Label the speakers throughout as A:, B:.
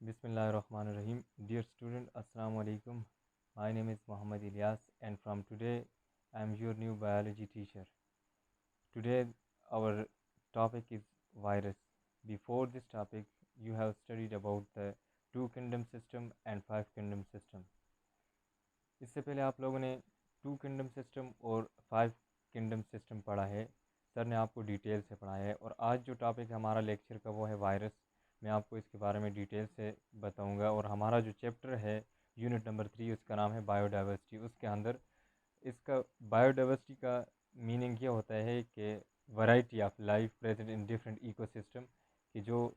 A: Bismillahirrahmanirrahim. Dear student, Assalamu alaikum. My name is Muhammad Ilyas and from today I am your new biology teacher. Today our topic is virus. Before this topic you have studied about the two kingdom system and five kingdom system. इससे पहले आप लोगों ने to kingdom system और five kingdom system पढ़ा है। Sir ने आपको डिटेल से पढ़ाया है और आज जो टॉपिक हमारा लेक्चर का वो है वायरस। मैं आपको इसके बारे में डिटेल से बताऊंगा और हमारा जो चैप्टर है यूनिट नंबर 3 उसका नाम है बायोडाइवर्सिटी। उसके अंदर इसका बायोडाइवर्सिटी का मीनिंग ये होता है कि variety of life present in different ecosystem, कि जो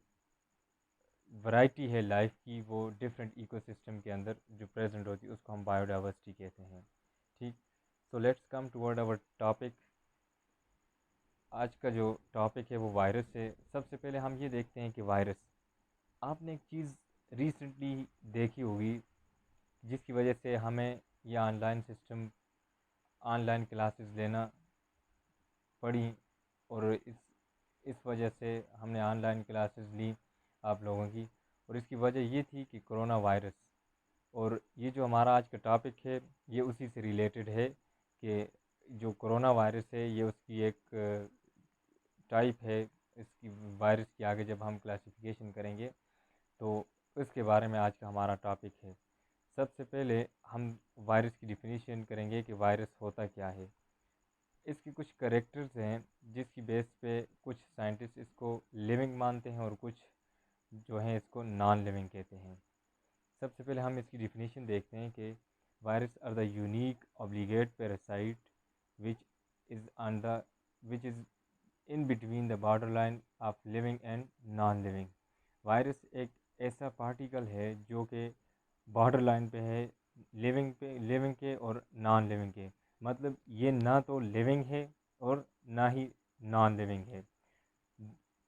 A: वैरायटी है लाइफ की वो डिफरेंट इकोसिस्टम के अंदर जो प्रेजेंट होती है उसको हम बायोडाइवर्सिटी कहते हैं। ठीक, so let's come toward our topic. आज का जो टॉपिक है वो वायरस है। सबसे पहले हम ये देखते हैं कि वायरस, आपने एक चीज़ रिसेंटली देखी होगी जिसकी वजह से हमें ये ऑनलाइन सिस्टम, ऑनलाइन क्लासेस लेना पड़ी और इस वजह से हमने ऑनलाइन क्लासेस ली आप लोगों की, और इसकी वजह ये थी कि कोरोना वायरस। और ये जो हमारा आज का टॉपिक है ये उसी से रिलेटेड है कि जो कोरोना वायरस है ये उसकी एक टाइप है। इसकी वायरस की आगे जब हम क्लासिफिकेशन करेंगे तो इसके बारे में आज का हमारा टॉपिक है। सबसे पहले हम वायरस की डिफिनीशन करेंगे कि वायरस होता क्या है। इसकी कुछ करेक्टर्स हैं जिसकी बेस पे कुछ साइंटिस्ट इसको लिविंग मानते हैं और कुछ जो हैं इसको नॉन लिविंग कहते हैं। सबसे पहले हम इसकी डिफिनीशन देखते हैं कि virus are the unique obligate parasite which is on the which is in between the border line of living and non living. Virus एक ऐसा पार्टिकल है जो कि बॉर्डर लाइन पे है लिविंग के और नॉन लिविंग के। मतलब ये ना तो लिविंग है और ना ही नॉन लिविंग है।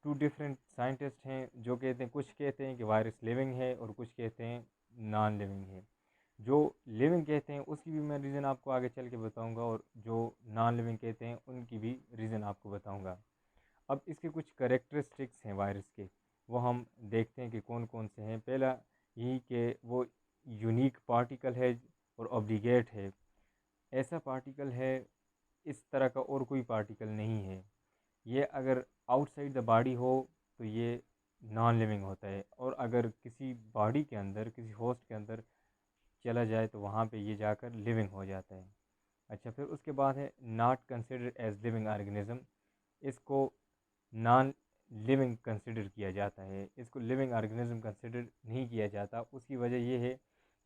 A: टू डिफरेंट साइंटिस्ट हैं जो कहते हैं, कुछ कहते हैं कि वायरस लिविंग है और कुछ कहते हैं नॉन लिविंग है। जो लिविंग कहते हैं उसकी भी मैं रीज़न आपको आगे चल के बताऊंगा और जो नॉन लिविंग कहते हैं उनकी भी रीज़न आपको बताऊंगा। अब इसके कुछ करेक्टरिस्टिक्स हैं वायरस के, वो हम देखते हैं कि कौन कौन से हैं। पहला यही कि वो यूनिक पार्टिकल है और ऑब्लिगेट है। ऐसा पार्टिकल है, इस तरह का और कोई पार्टिकल नहीं है। ये अगर आउटसाइड द बॉडी हो तो ये नॉन लिविंग होता है, और अगर किसी बॉडी के अंदर, किसी होस्ट के अंदर चला जाए तो वहाँ पे ये जाकर लिविंग हो जाता है। अच्छा, फिर उसके बाद है not considered as living organism. इसको नॉन लिविंग कंसिडर किया जाता है, इसको लिविंग ऑर्गेनिज्म कंसिडर नहीं किया जाता। उसकी वजह ये है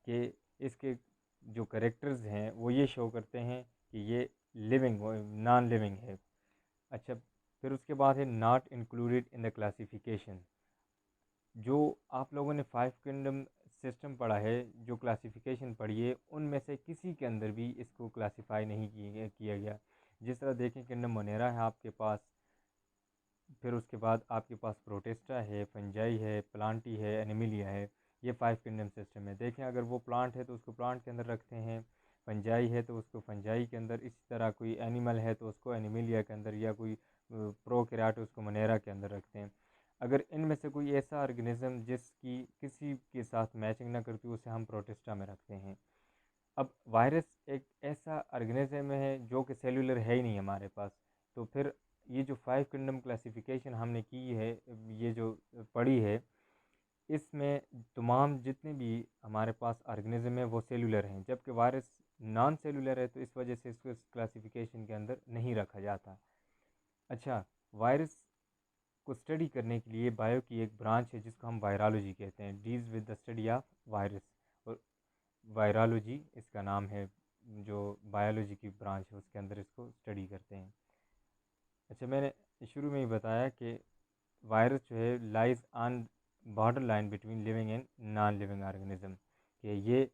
A: कि इसके जो करेक्टर्स हैं वो ये शो करते हैं कि ये लिविंग नॉन लिविंग है। अच्छा, फिर उसके बाद है not included in the classification. जो आप लोगों ने फाइव किंगडम सिस्टम पढ़ा है, जो क्लासिफिकेशन पढ़ी है, उनमें से किसी के अंदर भी इसको क्लासिफाई नहीं किया गया। जिस तरह देखें, किंगडम मोनेरा है आपके पास, फिर उसके बाद आपके पास प्रोटेस्टा है, फंजाई है, प्लांटी है, एनिमिलिया है। ये फाइव किंगडम सिस्टम है। देखें, अगर वो प्लांट है तो उसको प्लांट के अंदर रखते हैं, फंजाई है तो उसको फंजाई के अंदर, इसी तरह कोई एनिमल है तो उसको एनिमिलिया के अंदर, या कोई प्रोकैरियोट उसको मोनेरा के अंदर रखते हैं। अगर इनमें से कोई ऐसा ऑर्गेनिज्म जिसकी किसी के साथ मैचिंग ना करती उसे हम प्रोटेस्टा में रखते हैं। अब वायरस एक ऐसा ऑर्गेनिज्म है जो कि सेलुलर है ही नहीं हमारे पास। तो फिर ये जो फाइव किंगडम क्लासिफिकेशन हमने की है, ये जो पढ़ी है, इसमें तमाम जितने भी हमारे पास ऑर्गेनिज्म है वो सेलुलर हैं, जबकि वायरस नॉन सेलुलर है, तो इस वजह से इसको इस क्लासिफिकेशन के अंदर नहीं रखा जाता। अच्छा, वायरस को स्टडी करने के लिए बायो की एक ब्रांच है जिसको हम वायरोलॉजी कहते हैं, deals with the study of virus. और वायरोलॉजी इसका नाम है, जो बायोलॉजी की ब्रांच है उसके अंदर इसको स्टडी करते हैं। अच्छा, मैंने शुरू में ही बताया कि वायरस जो है lies on border line between living and non living organism, कि ये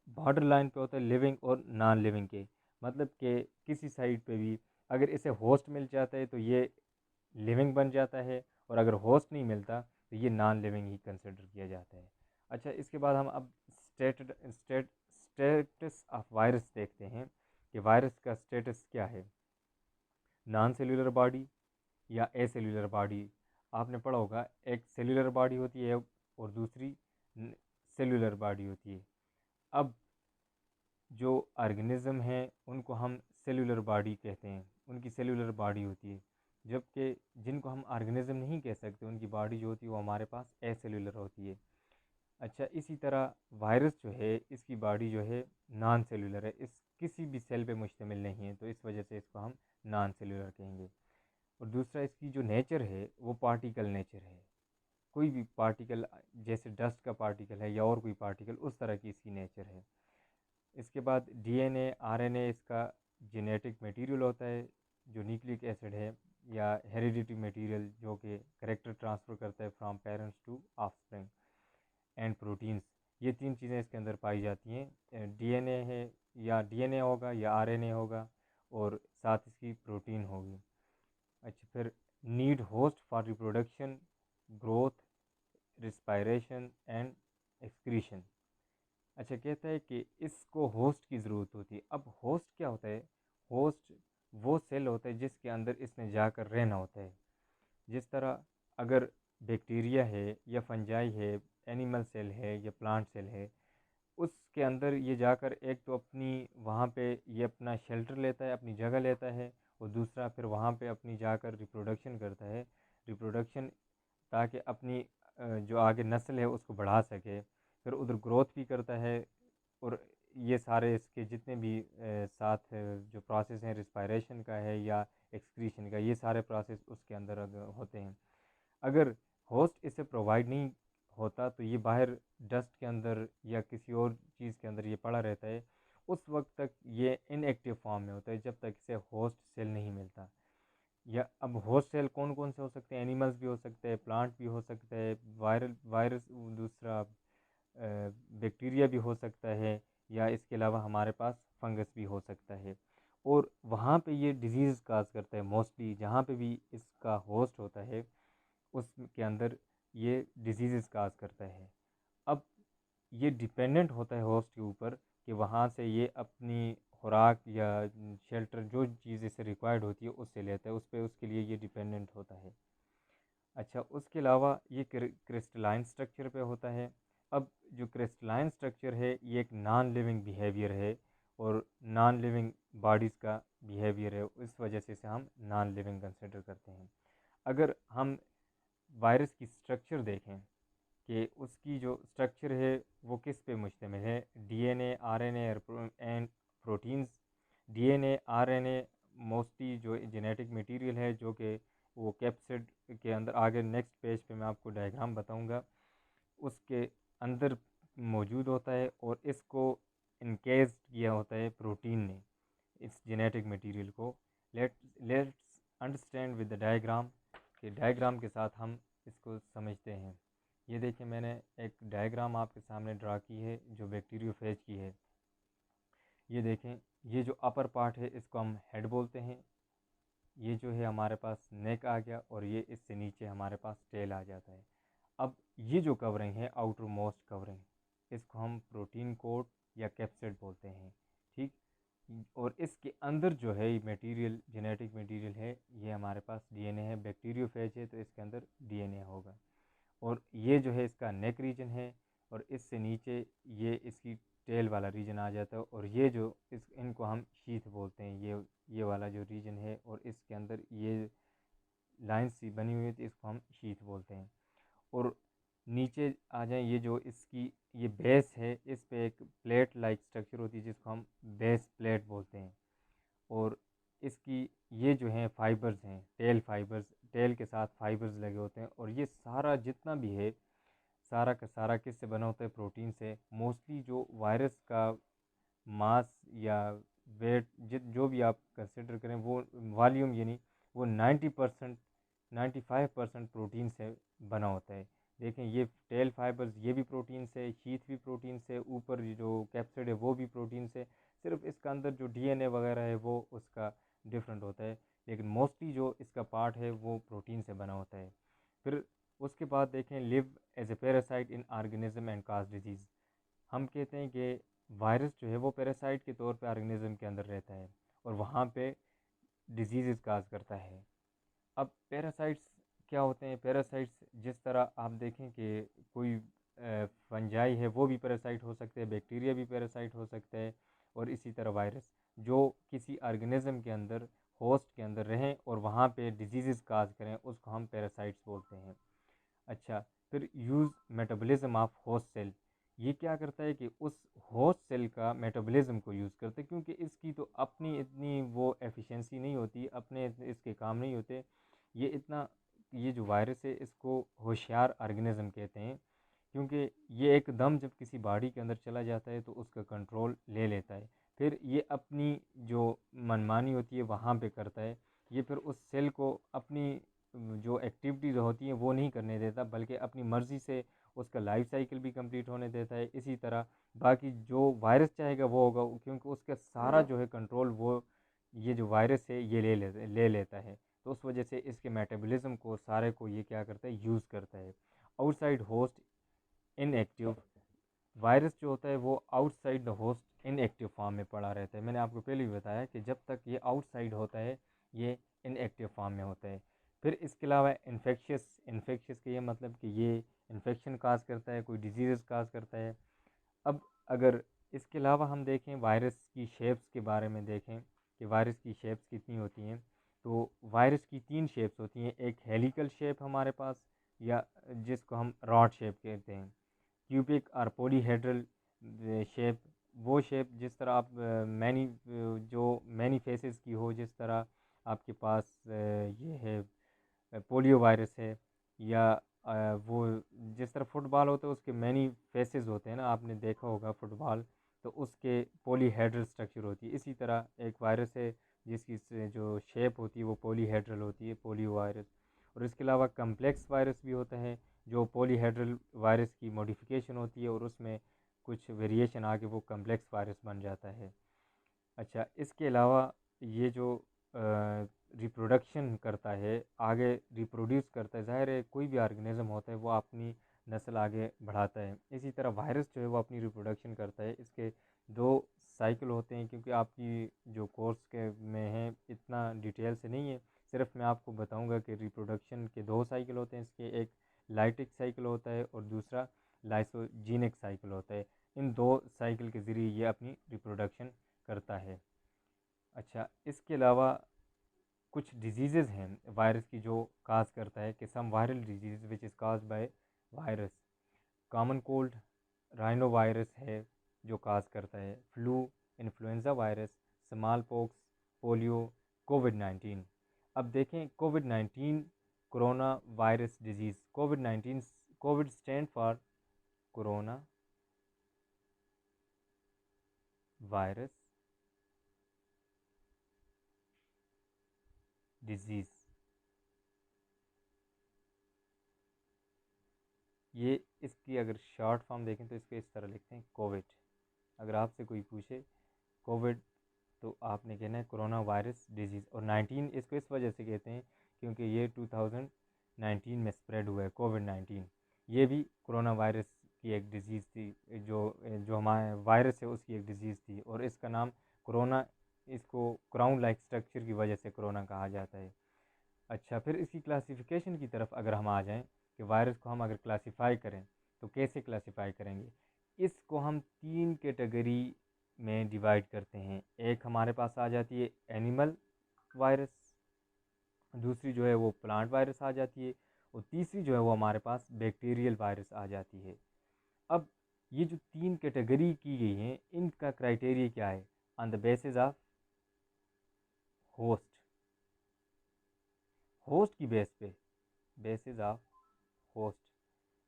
A: बॉर्डर लाइन पे होता है लिविंग और नॉन लिविंग के। मतलब कि किसी साइड पे भी अगर इसे होस्ट मिल जाता है तो ये लिविंग बन जाता है, और अगर होस्ट नहीं मिलता तो ये नॉन लिविंग ही कंसिडर किया जाता है। अच्छा, इसके बाद हम अब स्टेटस ऑफ वायरस देखते हैं कि वायरस का स्टेटस क्या है। नॉन सेलुलर बॉडी या ए सेलुलर बॉडी। आपने पढ़ा होगा, एक सेलुलर बॉडी होती है और दूसरी सेलुलर बॉडी होती है। अब जो ऑर्गेनिज्म हैं उनको हम सेलुलर बॉडी कहते हैं, उनकी सेलुलर बॉडी होती है, जबकि जिनको हम ऑर्गेनिज्म नहीं कह सकते उनकी बॉडी जो होती है वो हमारे पास एसेलुलर होती है। अच्छा, इसी तरह वायरस जो है इसकी बॉडी जो है नॉन सेलुलर है, इस किसी भी सेल पे मुश्तमिल नहीं है, तो इस वजह से इसको हम नॉन सेलुलर कहेंगे। और दूसरा, इसकी जो नेचर है वो पार्टिकल नेचर है, कोई भी पार्टिकल जैसे डस्ट का पार्टिकल है या और कोई पार्टिकल, उस तरह की इसकी नेचर है। इसके बाद डीएनए आरएनए इसका जेनेटिक मटेरियल होता है, जो न्यूक्लिक एसिड है या हेरिडिटी मटेरियल जो कि करेक्टर ट्रांसफ़र करता है from parents to offspring. And proteins, ये तीन चीज़ें इसके अंदर पाई जाती हैं। डीएनए है या डीएनए होगा या आरएनए होगा, और साथ इसकी प्रोटीन होगी। अच्छा, फिर need host for reproduction, growth, respiration and excretion. अच्छा, कहता है कि इसको होस्ट की ज़रूरत होती है। अब होस्ट क्या होता है? होस्ट वो सेल होता है जिसके अंदर इसने जाकर रहना होता है। जिस तरह अगर बैक्टीरिया है या फंजाई है, एनिमल सेल है या प्लांट सेल है, उसके अंदर ये जाकर एक तो अपनी वहाँ पे ये अपना शेल्टर लेता है, अपनी जगह लेता है, और दूसरा फिर वहाँ पे अपनी जाकर रिप्रोडक्शन करता है। रिप्रोडक्शन ताकि अपनी जो आगे नस्ल है उसको बढ़ा सके, फिर उधर ग्रोथ भी करता है, और ये सारे इसके जितने भी साथ जो प्रोसेस हैं, रिस्पायरेशन का है या एक्सक्रीशन का, ये सारे प्रोसेस उसके अंदर होते हैं। अगर होस्ट इसे प्रोवाइड नहीं होता तो ये बाहर डस्ट के अंदर या किसी और चीज़ के अंदर ये पड़ा रहता है, उस वक्त तक ये इनएक्टिव फॉर्म में होता है जब तक इसे होस्ट सेल नहीं मिलता। या अब होस्ट सेल कौन कौन से हो सकते हैं? एनिमल्स भी हो सकते हैं, प्लांट भी हो सकता है, वायरस, दूसरा बैक्टीरिया भी हो सकता है, या इसके अलावा हमारे पास फंगस भी हो सकता है। और वहाँ पे ये डिजीज़ काज करता है मोस्टली, जहाँ पे भी इसका होस्ट होता है उसके अंदर ये डिजीज़ काज करता है। अब ये डिपेंडेंट होता है होस्ट के ऊपर कि वहाँ से ये अपनी खुराक या शेल्टर जो चीज़ इसे रिक्वायर्ड होती है उससे लेता है, उस पर उसके लिए ये डिपेंडेंट होता है। अच्छा, उसके अलावा ये क्रिस्टलाइन स्ट्रक्चर पे होता है। अब जो क्रिस्टलाइन स्ट्रक्चर है ये एक नॉन लिविंग बिहेवियर है, और नॉन लिविंग बॉडीज़ का बिहेवियर है, इस वजह से इसे हम नॉन लिविंग कंसिडर करते हैं। अगर हम वायरस की स्ट्रक्चर देखें कि उसकी जो स्ट्रक्चर है वो किस पे मुश्तमिल है, DNA, RNA and proteins. DNA, RNA mostly जो जेनेटिक मटेरियल है जो कि वो कैप्सिड के अंदर, आगे नेक्स्ट पेज पे मैं आपको डायग्राम बताऊंगा, उसके अंदर मौजूद होता है, और इसको इनकेज किया होता है प्रोटीन ने इस जेनेटिक मटेरियल को। Let's understand with the diagram, कि डायग्राम के साथ हम इसको समझते हैं। ये देखिए, मैंने एक डायग्राम आपके सामने ड्रा की है जो बैक्टीरियोफेज की है। ये देखें, ये जो अपर पार्ट है इसको हम हेड बोलते हैं, ये जो है हमारे पास नेक आ गया, और ये इससे नीचे हमारे पास टेल आ जाता है। अब ये जो कवरिंग है, आउटर मोस्ट कवरिंग, इसको हम प्रोटीन कोट या कैप्सिड बोलते हैं, ठीक। और इसके अंदर जो है मटेरियल, जेनेटिक मटेरियल है, ये हमारे पास डीएनए है। बैक्टीरियोफेज है तो इसके अंदर डीएनए होगा, और ये जो है इसका नेक रीजन है, और इससे नीचे ये इसकी टेल वाला रीजन आ जाता है, और ये जो इनको हम शीथ बोलते हैं, ये वाला जो रीजन है, और इसके अंदर ये लाइन सी बनी हुई है तो इसको हम शीथ बोलते हैं। और नीचे आ जाए, ये जो इसकी ये बेस है, इस पे एक प्लेट लाइक स्ट्रक्चर होती है जिसको हम बेस प्लेट बोलते हैं। और इसकी ये जो हैं फाइबर्स हैं, टेल फाइबर्स, टेल के साथ फाइबर्स लगे होते हैं, और ये सारा जितना भी है, सारा का सारा किससे बना होता है? प्रोटीन से। मोस्टली जो वायरस का मास या वेट जो भी आप कंसिडर करें, वो वॉल्यूम यानी वो 90%, 95% प्रोटीन से बना होता है। देखें, ये टेल फाइबर्स ये भी प्रोटीन से, शीथ भी प्रोटीन से, ऊपर जो कैप्सिड है वो भी प्रोटीन से। सिर्फ इसका अंदर जो डीएनए वगैरह है वो उसका डिफरेंट होता है, लेकिन मोस्टली जो इसका पार्ट है वो प्रोटीन से बना होता है। फिर उसके बाद देखें, live as a parasite in organism and cause disease. हम कहते हैं कि वायरस जो है वो पैरासाइट के तौर पे ऑर्गेनिज्म के अंदर रहता है, और वहाँ पे डिजीज़ काज करता है। अब पैरासाइट्स क्या होते हैं? पैरासाइट्स जिस तरह आप देखें कि कोई फंजाई फंजाई है वो भी पैरासाइट हो सकते हैं, बैक्टीरिया भी पैरासाइट हो सकता है, और इसी तरह वायरस जो किसी ऑर्गेनिज्म के अंदर, होस्ट के अंदर रहें और वहाँ पे डिजीज़ काज करें, उसको हम पैरासाइट्स बोलते हैं। अच्छा, फिर use metabolism of host cell, ये क्या करता है कि उस होस्ट सेल का मेटाबॉलिज्म को यूज़ करते हैं, क्योंकि इसकी तो अपनी इतनी वो एफिशिएंसी नहीं होती, अपने इसके काम नहीं होते, ये इतना, ये जो वायरस है इसको होशियार ऑर्गेनिज्म कहते हैं, क्योंकि ये एकदम जब किसी बॉडी के अंदर चला जाता है तो उसका कंट्रोल ले लेता है, फिर ये अपनी जो मनमानी होती है वहाँ पे करता है, ये फिर उस सेल को अपनी जो एक्टिविटीज़ होती हैं वो नहीं करने देता, बल्कि अपनी मर्ज़ी से उसका लाइफ साइकिल भी कंप्लीट होने देता है। इसी तरह बाकी जो वायरस चाहेगा वो होगा, क्योंकि उसका सारा जो है कंट्रोल वो, ये जो वायरस है ये ले लेता है, तो उस वजह से इसके मेटाबॉलिज्म को सारे को ये क्या करता है, यूज़ करता है। आउटसाइड होस्ट इनएक्टिव, वायरस जो होता है वो outside the host inactive form में पड़ा रहता है। मैंने आपको पहले भी बताया कि जब तक ये आउटसाइड होता है ये इनएक्टिव फॉर्म में होता है। फिर इसके अलावा इन्फेक्शियस का ये मतलब कि ये इन्फेक्शन काज करता है, कोई डिजीज़ काज करता है। अब अगर इसके अलावा हम देखें वायरस की शेप्स के बारे में देखें कि वायरस की शेप्स कितनी होती हैं, तो वायरस की 3 शेप्स होती हैं। एक हेलिकल शेप हमारे पास, या जिसको हम रॉड शेप कहते हैं, क्यूबिक और पॉलीहेड्रल शेप, वो शेप जिस तरह आप जो मैनी फेसेस की हो, जिस तरह आपके पास ये है पोलियो वायरस है, या वो जिस तरह फुटबॉल होता है उसके मैनी फेसेस होते हैं ना, आपने देखा होगा फुटबॉल, तो उसके पॉलीहेड्रल स्ट्रक्चर होती है। इसी तरह एक वायरस है जिसकी जो शेप होती है वो पॉलीहेड्रल होती है, पोलियो वायरस। और इसके अलावा कम्प्लेक्स वायरस भी होता है, जो पॉलीहेड्रल वायरस की मॉडिफिकेशन होती है और उसमें कुछ वेरिएशन आके वो कम्प्लेक्स वायरस बन जाता है। अच्छा, इसके अलावा ये जो रिप्रोडक्शन करता है, आगे रिप्रोड्यूस करता है, ज़ाहिर है कोई भी ऑर्गेनिज्म होता है वो अपनी नस्ल आगे बढ़ाता है, इसी तरह वायरस जो है वो अपनी रिप्रोडक्शन करता है। इसके 2 साइकिल होते हैं, क्योंकि आपकी जो कोर्स के में है इतना डिटेल से नहीं है, सिर्फ मैं आपको बताऊंगा कि रिप्रोडक्शन के 2 साइकिल होते हैं इसके, एक लाइटिक साइकिल होता है और दूसरा लाइसोजीनिक साइकिल होता है। इन 2 साइकिल के ज़रिए ये अपनी रिप्रोडक्शन करता है। अच्छा, इसके अलावा कुछ डिजीज़ेज़ हैं वायरस की जो काज करता है, कि सम viral disease which is cause by virus, common cold rhino virus है जो काज करता है, flu, influenza virus, small pox, polio, कोविड-19। अब देखें कोविड-19 corona virus disease, covid, Covid stand for corona virus disease, ये इसकी अगर शॉर्ट फॉर्म देखें तो इसको इस तरह लिखते हैं कोविड। अगर आपसे कोई पूछे कोविड, तो आपने कहना है कोरोना वायरस डिजीज़, और 19 इसको इस वजह से कहते हैं क्योंकि ये 2019 में स्प्रेड हुआ है कोविड-19। ये भी कोरोना वायरस की एक डिज़ीज़ थी, जो जो हमारे वायरस है उसकी एक डिज़ीज़ थी, और इसका नाम कोरोना, इसको क्राउन लाइक स्ट्रक्चर की वजह से कोरोना कहा जाता है। अच्छा, फिर इसकी क्लासिफिकेशन की तरफ अगर हम आ जाएं कि वायरस को हम अगर क्लासिफाई करें तो कैसे क्लासिफाई करेंगे, इसको हम 3 कैटेगरी में डिवाइड करते हैं। एक हमारे पास आ जाती है एनिमल वायरस, दूसरी जो है वो प्लांट वायरस आ जाती है, और तीसरी जो है वो हमारे पास बैक्टीरियल वायरस आ जाती है। अब ये जो 3 कैटेगरी की गई हैं इनका क्राइटेरिया क्या है, on the basis of host, host की बेसिस ऑफ होस्ट,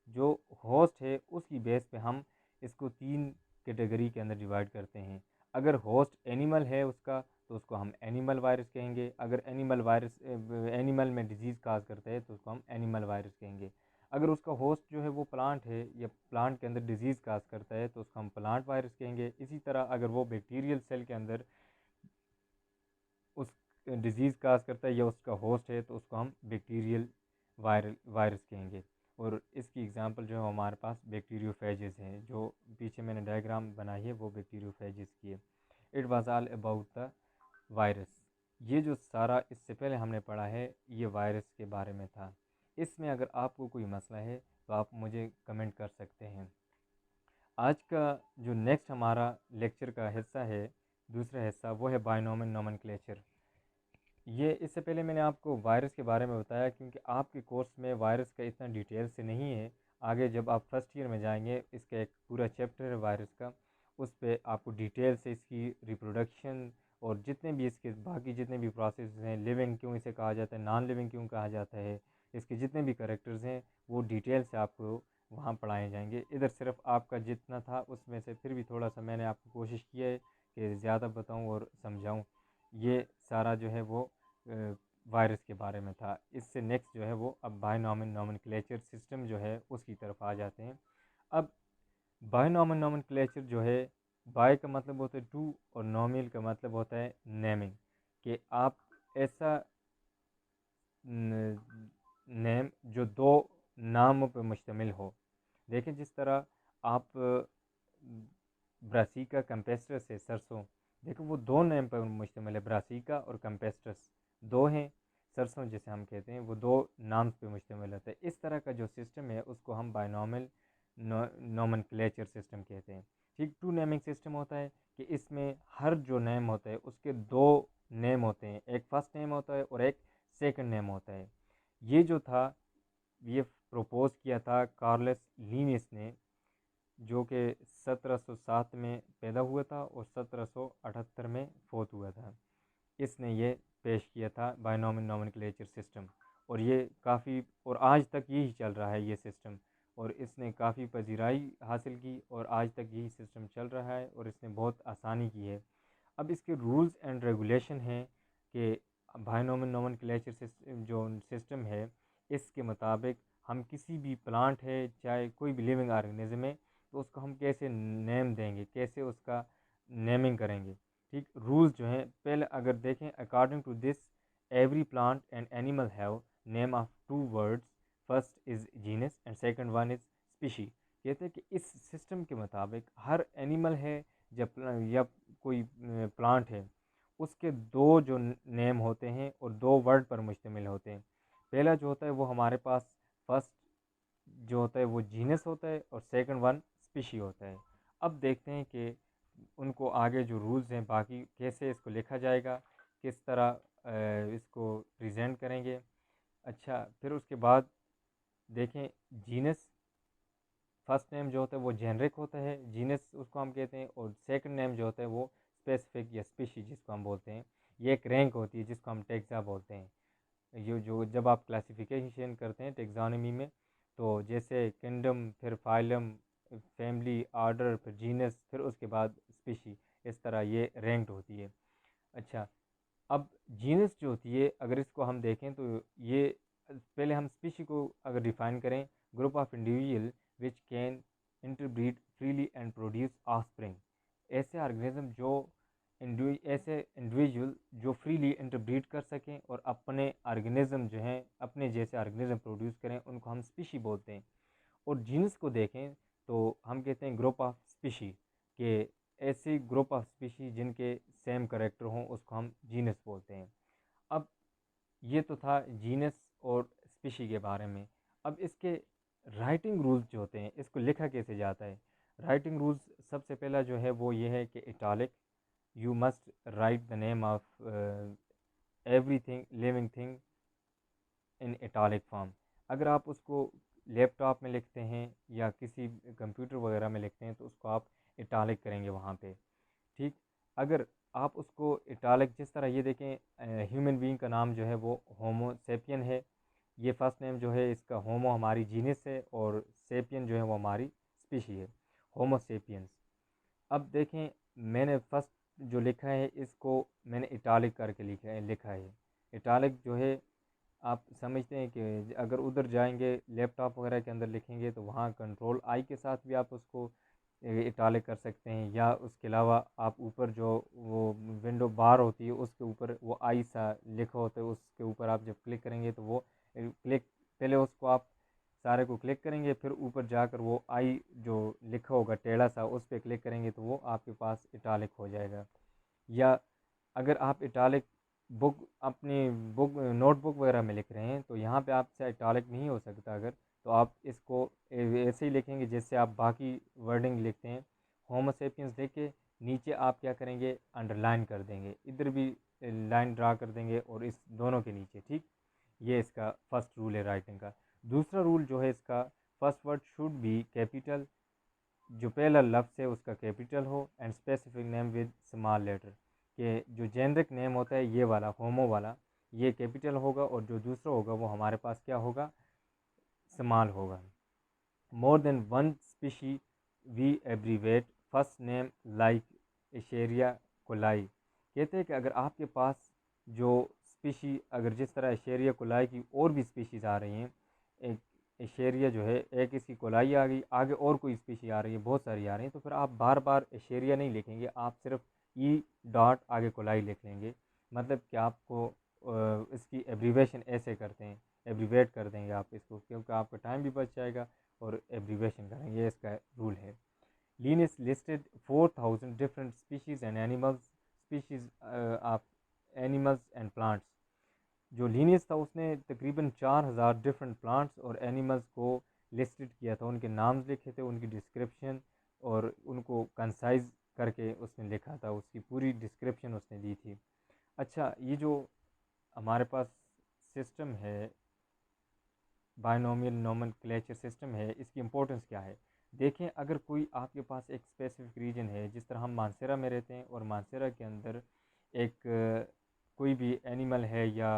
A: जो होस्ट है उसकी बेस पे हम इसको 3 कैटेगरी के अंदर डिवाइड करते हैं। अगर होस्ट एनिमल है उसका, तो उसको हम एनिमल वायरस कहेंगे। अगर एनिमल में डिजीज़ काज करता है तो उसको हम एनिमल वायरस कहेंगे। अगर उसका होस्ट जो है वो प्लांट है या प्लांट के अंदर डिजीज़ काज करता है तो उसको हम प्लांट वायरस कहेंगे। इसी तरह अगर वो बैक्टीरियल सेल के अंदर उस डिज़ीज़ काज करता है या उसका होस्ट है तो उसको हम बैक्टीरियल वायरस कहेंगे। और इसकी एग्जांपल जो है हमारे पास बैक्टीरियोफेजेस हैं, जो पीछे मैंने डायग्राम बनाई है वो बैक्टीरियोफेजेस की है। It was all about the virus. ये जो सारा इससे पहले हमने पढ़ा है ये वायरस के बारे में था। इसमें अगर आपको कोई मसला है तो आप मुझे कमेंट कर सकते हैं। आज का जो नेक्स्ट हमारा लेक्चर का हिस्सा है, दूसरा हिस्सा, वो है बायनोमियल नोमेनक्लेचर। ये इससे पहले मैंने आपको वायरस के बारे में बताया, क्योंकि आपके कोर्स में वायरस का इतना डिटेल से नहीं है। आगे जब आप फर्स्ट ईयर में जाएंगे, इसका एक पूरा चैप्टर है वायरस का, उस पर आपको डिटेल से इसकी रिप्रोडक्शन और जितने भी इसके बाकी जितने भी प्रोसेस हैं, लिविंग क्यों इसे कहा जाता है, नॉन लिविंग क्यों कहा जाता है, इसके जितने भी करेक्टर्स हैं वो डिटेल से आपको वहाँ पढ़ाए जाएंगे। इधर सिर्फ आपका जितना था उसमें से फिर भी थोड़ा सा मैंने आपको कोशिश की है कि ज़्यादा बताऊँ और समझाऊँ। ये सारा जो है वो वायरस के बारे में था। इससे नेक्स्ट जो है वो अब बायनोमियल नोमेनक्लेचर सिस्टम जो है उसकी तरफ आ जाते हैं। अब बायनोमियल नोमेनक्लेचर जो है, बाय का मतलब होता है टू और नोमियल का मतलब होता है नेमिंग, कि आप ऐसा नेम जो दो नामों पर मुश्तमिल हो। देखें, जिस तरह आप ब्रासिका कैम्पेस्ट्रस है, सरसों, देखो वो दो नेम पर मुश्तमिल है, ब्रासिका और कैम्पेस्ट्रस दो हैं। सरसों जिसे हम कहते हैं वो दो नाम पे मुश्तमिल होता है। इस तरह का जो सिस्टम है उसको हम बायनोमियल नोमेनक्लेचर सिस्टम कहते हैं। ठीक, टू नेमिंग सिस्टम होता है कि इसमें हर जो नेम होता है उसके दो नेम होते हैं, एक फर्स्ट नेम होता है और एक सेकंड नेम होता है। ये जो था, ये प्रपोज किया था कार्लस लीनियस ने, जो कि 1707 में पैदा हुआ था और 1778 में फोत हुआ था। इसने ये पेश किया था बायनोमियल नोमेनक्लेचर सिस्टम, और ये काफ़ी, और आज तक यही चल रहा है ये सिस्टम, और इसने काफ़ी पजीराई हासिल की और आज तक यही सिस्टम चल रहा है और इसने बहुत आसानी की है। अब इसके रूल्स एंड रेगुलेशन हैं कि बायनोमियल नोमेनक्लेचर सिस्टम जो सिस्टम है, इसके मुताबिक हम किसी भी प्लांट है चाहे कोई भी लिविंग ऑर्गेनिज्म है, तो उसको हम कैसे नेम देंगे, कैसे उसका नेमिंग करेंगे। ठीक, रूल्स जो हैं, पहले अगर देखें, according to this every plant and animal have name of two words, first is genus and second one is species. कहते हैं कि इस सिस्टम के मुताबिक हर एनिमल है जब या कोई प्लांट है, उसके दो जो नेम होते हैं और दो वर्ड पर मुश्तमिल होते हैं। पहला जो होता है वो हमारे पास फर्स्ट जो होता है वो जीनस होता है और सेकंड वन स्पीशी होता है। अब देखते हैं कि उनको आगे जो रूल्स हैं बाकी कैसे इसको लिखा जाएगा, किस तरह इसको प्रेजेंट करेंगे। अच्छा, फिर उसके बाद देखें, जीनस फर्स्ट नेम जो होता है वो जेनरिक होता है, जीनस उसको हम कहते हैं, और सेकंड नेम जो होता है वो स्पेसिफिक या स्पीशी जिसको हम बोलते हैं। ये एक रैंक होती है जिसको हम टेक्सा बोलते हैं। ये जो जब आप क्लासिफिकेशन करते हैं टेक्सोनॉमी में, तो जैसे किंगडम, फिर फाइलम, फैमिली, ऑर्डर, फिर जीनस, फिर उसके बाद स्पीशी, इस तरह ये रैंक्ड होती है। अच्छा, अब जीनस जो होती है अगर इसको हम देखें तो ये, पहले हम स्पीशी को अगर डिफाइन करें, group of individual which can interbreed freely and produce offspring. ऐसे ऑर्गेनिज्म जो ऐसे इंडिविजुअल जो फ्रीली इंटरब्रीड कर सकें और अपने ऑर्गेनिज्म जो हैं, अपने जैसे ऑर्गेनिज्म प्रोड्यूस करें, उनको हम स्पीशी बोलते हैं। और जीनस को देखें तो हम कहते हैं ग्रुप ऑफ स्पीशी, के ऐसी ग्रुप ऑफ स्पीशी जिनके सेम करेक्टर हों उसको हम जीनस बोलते हैं। अब ये तो था जीनस और स्पीशी के बारे में। अब इसके राइटिंग रूल्स जो होते हैं, इसको लिखा कैसे जाता है। राइटिंग रूल्स सबसे पहला जो है वो ये है कि italic, you must write the name of everything living thing in italic form. अगर आप उसको लैपटॉप में लिखते हैं या किसी कंप्यूटर वगैरह में लिखते हैं तो उसको आप इटालिक करेंगे वहाँ पे। ठीक, अगर आप उसको इटालिक, जिस तरह ये देखें, ह्यूमन बीइंग का नाम जो है वो होमो सेपियन है। ये फर्स्ट नेम जो है इसका, होमो हमारी जीनस है और सेपियन जो है वो हमारी स्पीशी है, होमो सेपियंस। अब देखें, मैंने फर्स्ट जो लिखा है इसको मैंने इटालिक करके लिखा है। इटालिक जो है, आप समझते हैं कि अगर उधर जाएंगे लैपटॉप वगैरह के अंदर लिखेंगे तो वहाँ कंट्रोल आई के साथ भी आप उसको इटालिक कर सकते हैं, या उसके अलावा आप ऊपर जो वो विंडो बार होती है उसके ऊपर वो आई सा लिखा होता है, उसके ऊपर आप जब क्लिक करेंगे तो वो क्लिक, पहले उसको आप सारे को क्लिक करेंगे, फिर ऊपर जाकर वो आई जो लिखा होगा टेढ़ा सा उस पर क्लिक करेंगे तो वो आपके पास इटालिक हो जाएगा। या अगर आप इटालिक बुक अपनी बुक नोटबुक वगैरह में लिख रहे हैं तो यहाँ पे आपसे इटालिक नहीं हो सकता अगर, तो आप इसको ऐसे ही लिखेंगे जैसे आप बाकी वर्डिंग लिखते हैं। होमो सेपियंस लिख के नीचे आप क्या करेंगे, अंडरलाइन कर देंगे, इधर भी लाइन ड्रा कर देंगे और इस दोनों के नीचे, ठीक। ये इसका फर्स्ट रूल है राइटिंग का। दूसरा रूल जो है इसका, first word should be capital, जो पहला लफ्ज़ है उसका कैपिटल हो, and specific name with small letter, कि जो जेनरिक नेम होता है ये वाला होमो वाला ये कैपिटल होगा और जो दूसरा होगा वो हमारे पास क्या होगा, स्मॉल होगा। More than one species we abbreviate first name like Escherichia coli. कहते हैं कि अगर आपके पास जो स्पीशी, अगर जिस तरह एशेरिया कोलाई की और भी स्पीशीज़ आ रही हैं, एक एशेरिया जो है, एक इसकी कोलाई आ गई, आगे और कोई स्पीशी आ रही है, बहुत सारी आ रही हैं, तो फिर आप बार बार एशेरिया नहीं लिखेंगे, आप सिर्फ ई डॉट आगे कोलाई लिख लेंगे। मतलब कि आपको इसकी एब्रीवेशन ऐसे करते हैं, एब्रीवेट कर देंगे आप इसको, क्योंकि आपका टाइम भी बच जाएगा और एब्रीवेशन करेंगे, ये इसका रूल है। Linnaeus listed 4,000 different species and animals, species of animals and plants। जो लीनियस था उसने तकरीबन 4,000 डिफरेंट प्लांट्स और एनिमल्स को लिस्टेड किया था, उनके नाम्स लिखे थे, उनकी डिस्क्रिप्शन और उनको कंसाइज करके उसने लिखा था, उसकी पूरी डिस्क्रिप्शन उसने दी थी। अच्छा, ये जो हमारे पास सिस्टम है, बायनोमियल नोमेनक्लेचर सिस्टम है, इसकी इंपॉर्टेंस क्या है। देखें, अगर कोई आपके पास एक स्पेसिफिक रीजन है, जिस तरह हम मानसेरा में रहते हैं और मानसेरा के अंदर एक कोई भी एनिमल है या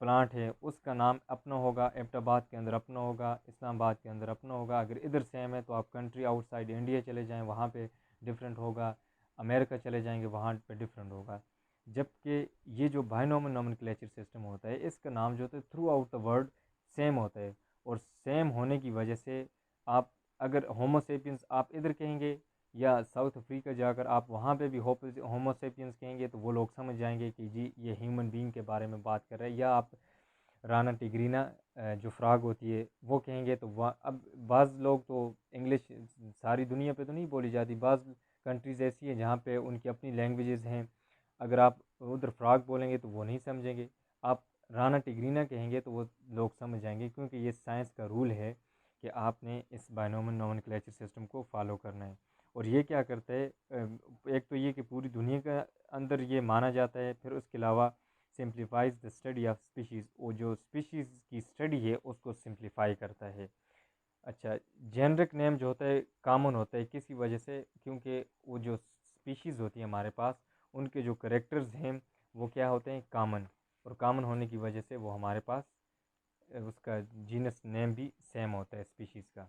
A: प्लांट है, उसका नाम अपना होगा, एबटाबाद के अंदर अपना होगा, इस्लामाबाद के अंदर अपना होगा, अगर इधर सेम है तो आप कंट्री आउटसाइड इंडिया चले जाएँ वहाँ पे डिफरेंट होगा, अमेरिका चले जाएंगे वहाँ पे डिफरेंट होगा। जबकि ये जो बायनोमियल नोमेनक्लेचर सिस्टम होता है, इसका नाम जो होता है through out the world same होता है, और सेम होने की वजह से आप अगर होमो सेपियंस आप इधर कहेंगे या साउथ अफ्रीका जाकर आप वहाँ पे भी होमो सेपियंस कहेंगे तो वो लोग समझ जाएंगे कि जी ये ह्यूमन बीइंग के बारे में बात कर रहे हैं। या आप राना टिग्रीना जो फ्रॉग होती है वो कहेंगे तो वह, अब बाज़ लोग तो इंग्लिश सारी दुनिया पे तो नहीं बोली जाती, बाज़ कंट्रीज़ ऐसी हैं जहाँ पे उनकी अपनी लैंग्वेजेस हैं, अगर आप उधर फ्रॉग बोलेंगे तो वो नहीं समझेंगे, आप राना टिग्रीना कहेंगे तो वो लोग समझ जाएंगे, क्योंकि ये साइंस का रूल है कि आपने इस बायनोमियल नोमेनक्लेचर सिस्टम को फॉलो करना है। और ये क्या करता है, एक तो ये कि पूरी दुनिया के अंदर ये माना जाता है, फिर उसके अलावा simplifies the study of species, वो जो स्पीशीज़ की स्टडी है उसको सिंप्लीफाई करता है। अच्छा, जेनरिक नेम जो होता है कॉमन होता है किसी वजह से, क्योंकि वो जो स्पीशीज़ होती है हमारे पास, उनके जो करेक्टर्स हैं वो क्या होते हैं, कॉमन, और कॉमन होने की वजह से वो हमारे पास उसका जीनस नेम भी सेम होता है स्पीशीज़ का।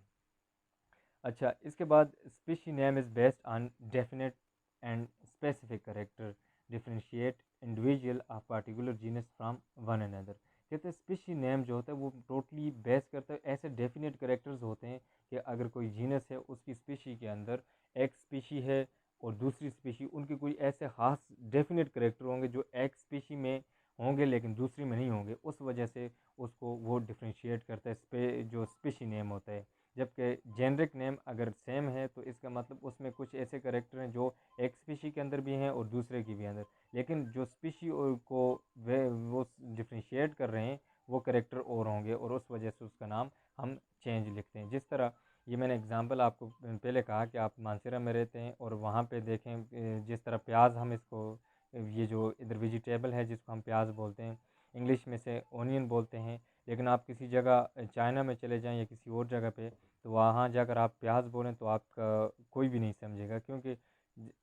A: अच्छा, इसके बाद species name is based on definite and specific character differentiate individual of particular genus from one another. कहते हैं स्पीशी नेम जो होता है वो टोटली बेस करता है, ऐसे डेफिनेट करेक्टर्स होते हैं कि अगर कोई जीनस है उसकी स्पीशी के अंदर एक स्पीशी है और दूसरी स्पीशी, उनके कोई ऐसे ख़ास डेफिनेट करेक्टर होंगे जो एक स्पीशी में होंगे लेकिन दूसरी में नहीं होंगे, उस वजह से उसको वो डिफ्रेंशिएट करता है जो स्पीशी नेम होता है। जबकि जेनरिक नेम अगर सेम है तो इसका मतलब उसमें कुछ ऐसे करेक्टर हैं जो एक स्पीशी के अंदर भी हैं और दूसरे की भी अंदर, लेकिन जो स्पीशी को वे वो डिफ्रेंशिएट कर रहे हैं वो करेक्टर और होंगे, और उस वजह से उसका नाम हम चेंज लिखते हैं। जिस तरह ये मैंने एग्जांपल आपको पहले कहा कि आप मानसेरा में रहते हैं और वहाँ पे देखें जिस तरह प्याज हम इसको, ये जो इधर वेजिटेबल है जिसको हम प्याज बोलते हैं, इंग्लिश में से ओनियन बोलते हैं, लेकिन आप किसी जगह चाइना में चले जाएं या किसी और जगह पे, तो वहाँ जाकर आप प्याज बोलें तो आपका कोई भी नहीं समझेगा, क्योंकि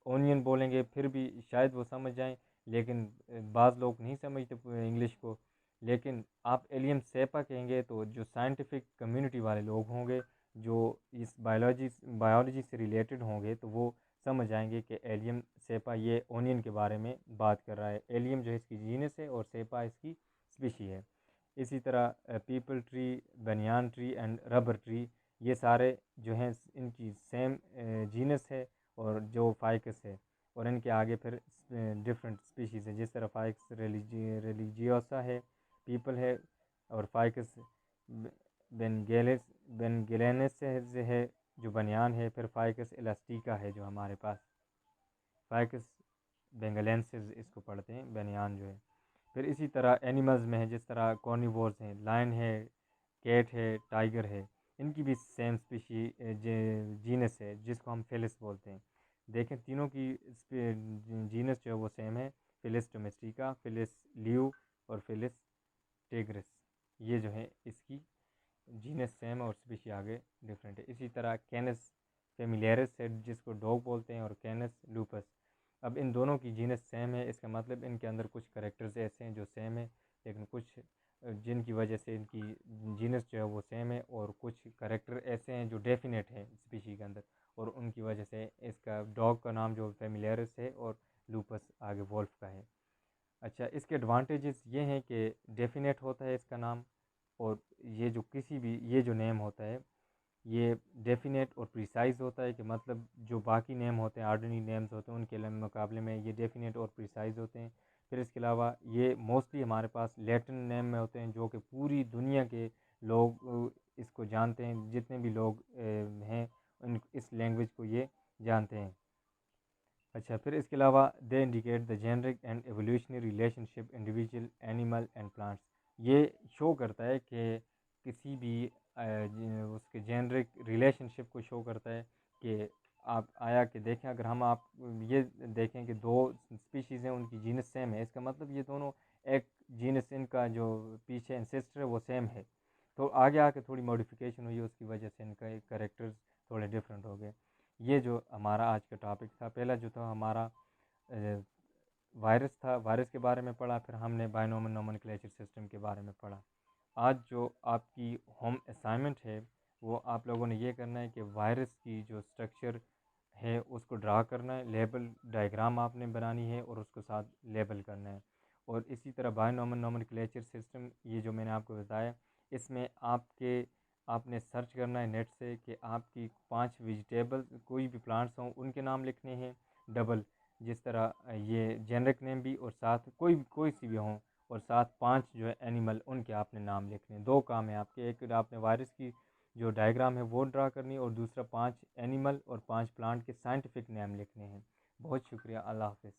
A: ओनियन बोलेंगे फिर भी शायद वो समझ जाएं, लेकिन बाज़ लोग नहीं समझते इंग्लिश को। लेकिन आप एलियम सेपा कहेंगे तो जो साइंटिफिक कम्युनिटी वाले लोग होंगे, जो इस बायोलॉजी से रिलेटेड होंगे, तो वो समझ आएंगे कि एलियम सेपा ये ओनियन के बारे में बात कर रहा है। एलियम जो है इसकी जीनस है और सेपा इसकी स्पीशी है। इसी तरह people tree, banyan tree and rubber tree, ये सारे जो हैं इनकी सेम जीनस है और जो फाइकस है, और इनके आगे फिर डिफरेंट स्पीशीज़ है, जिस तरह फाइकस रिलीजियोसा है, पीपल है, और फाइकस बेनगेलिस बेनगेलेनस से है जो बनियान है, फिर फाइकस इलास्टिका है जो हमारे पास, फाइकस बेंगलेंसिस इसको पढ़ते हैं बनियान जो है। फिर इसी तरह एनिमल्स में है, जिस तरह कॉर्निवोर्स हैं, लायन है, कैट है, टाइगर है, इनकी भी सेम स्पीशी जीनस है जिसको हम फेलिस बोलते हैं। देखें तीनों की जीनस जो है वो सेम है, फिलिस डोमेस्टिका, फिलिस लियो और फिलिस टेग्रिस। ये जो है इसकी जीनस सेम है और स्पीशी आगे डिफरेंट है। इसी तरह कैनस फेमिलियरिस है जिसको डॉग बोलते हैं, और कैनस लूपस। अब इन दोनों की जीनस सेम है, इसका मतलब इनके अंदर कुछ करेक्टर्स ऐसे हैं जो सेम है, लेकिन कुछ जिनकी वजह से इनकी जीनस जो है वो सेम है, और कुछ करेक्टर ऐसे हैं जो डेफिनेट हैं स्पीशी के अंदर, और उनकी वजह से इसका डॉग का नाम जो फेमिलियरिस है और लूपस आगे वोल्फ का है। अच्छा, इसके एडवांटेजेस ये हैं कि डेफिनेट होता है इसका नाम, और ये जो किसी भी ये जो नेम होता है ये डेफिनेट और प्रिसाइज होता है, कि मतलब जो बाकी नेम होते हैं, आर्डिनरी नेम्स होते हैं, उनके मुकाबले में ये डेफिनेट और प्रिसाइज होते हैं। फिर इसके अलावा ये मोस्टली हमारे पास लैटिन नेम में होते हैं, जो कि पूरी दुनिया के लोग इसको जानते हैं, जितने भी लोग हैं इस लैंग्वेज को ये जानते हैं। अच्छा, फिर इसके अलावा they indicate the generic and evolutionary relationship individual animal and plants. ये शो करता है कि किसी भी उसके जेनरिक रिलेशनशिप को शो करता है, कि आप आया कि देखें, अगर हम आप ये देखें कि दो स्पीशीज़ हैं, उनकी जीनस सेम है, इसका मतलब ये दोनों एक जीनस, इनका जो पीछे एंसेस्टर है वो सेम है। तो आगे आके थोड़ी मॉडिफिकेशन हुई, उसकी वजह से इनका करेक्टर्स थोड़े डिफरेंट हो गए। ये जो हमारा आज का टॉपिक था, पहला जो था हमारा वायरस था, वायरस के बारे में पढ़ा, फिर हमने बायनोमियल नोमेनक्लेचर सिस्टम के बारे में पढ़ा। आज जो आपकी होम असाइनमेंट है वो आप लोगों ने ये करना है कि वायरस की जो स्ट्रक्चर है उसको ड्रा करना है, लेबल डायग्राम आपने बनानी है और उसको साथ लेबल करना है। और इसी तरह बायनोमियल नोमेनक्लेचर सिस्टम, ये जो मैंने आपको बताया, इसमें आपने सर्च करना है नेट से कि आपकी 5 वेजिटेबल कोई भी प्लांट्स हों उनके नाम लिखने हैं डबल, जिस तरह ये जेनरिक नेम भी, और साथ कोई सी भी हों, और साथ 5 जो है एनिमल उनके आपने नाम लिखने हैं। 2 काम है आपके, एक आपने वायरस की जो डायग्राम है वो ड्रा करनी है, और दूसरा 5 एनिमल और 5 प्लांट के साइंटिफिक नेम लिखने हैं। बहुत शुक्रिया, अल्लाह हाफिज़।